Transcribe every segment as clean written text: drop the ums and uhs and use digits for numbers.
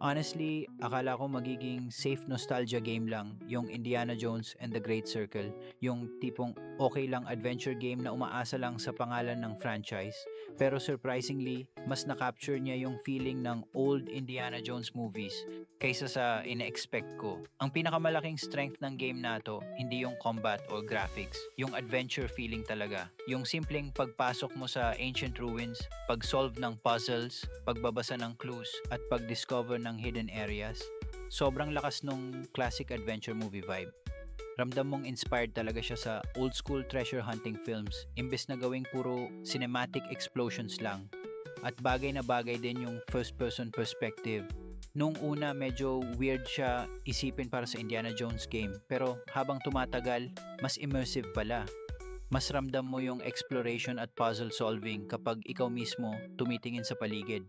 Honestly, akala ko magiging safe nostalgia game lang yung Indiana Jones and the Great Circle, yung tipong okay lang adventure game na umaasa lang sa pangalan ng franchise. Pero surprisingly, mas na-capture niya yung feeling ng old Indiana Jones movies kaysa sa ina-expect ko. Ang pinakamalaking strength ng game na to, hindi yung combat or graphics, yung adventure feeling talaga. Yung simpleng pagpasok mo sa ancient ruins, pag-solve ng puzzles, pagbabasa ng clues, at pag-discover ng hidden areas. Sobrang lakas nung classic adventure movie vibe. Ramdam mong inspired talaga siya sa old school treasure hunting films imbes na gawing puro cinematic explosions lang. At bagay na bagay din yung first person perspective. Nung una medyo weird siya isipin para sa Indiana Jones game pero habang tumatagal mas immersive pala. Mas ramdam mo yung exploration at puzzle solving kapag ikaw mismo tumitingin sa paligid.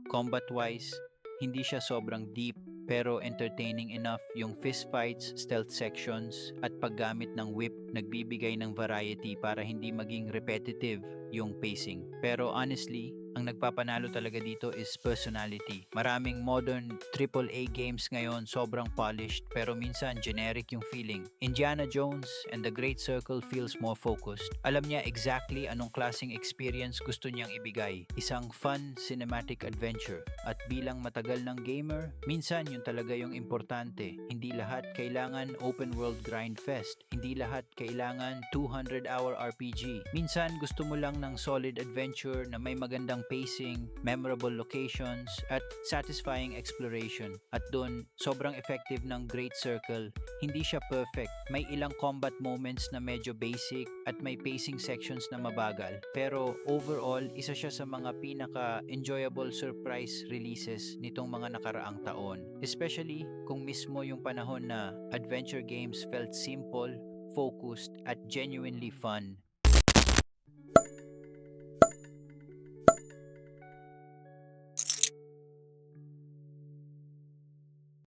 Combat-wise, hindi siya sobrang deep pero entertaining enough yung fist fights, stealth sections at paggamit ng whip nagbibigay ng variety para hindi maging repetitive yung pacing. Pero honestly, ang nagpapanalo talaga dito is personality. Maraming modern AAA games ngayon sobrang polished pero minsan generic yung feeling. Indiana Jones and the Great Circle feels more focused. Alam niya exactly anong klaseng experience gusto niyang ibigay. Isang fun cinematic adventure. At bilang matagal ng gamer, minsan yun talaga yung importante. Hindi lahat kailangan open world grind fest. Hindi lahat kailangan 200-hour RPG. Minsan gusto mo lang ng solid adventure na may magandang pacing, memorable locations, at satisfying exploration. At doon, sobrang effective ng Great Circle. Hindi siya perfect. May ilang combat moments na medyo basic at may pacing sections na mabagal. Pero overall, isa siya sa mga pinaka-enjoyable surprise releases nitong mga nakaraang taon. Especially kung mismo yung panahon na adventure games felt simple, focused, at genuinely fun.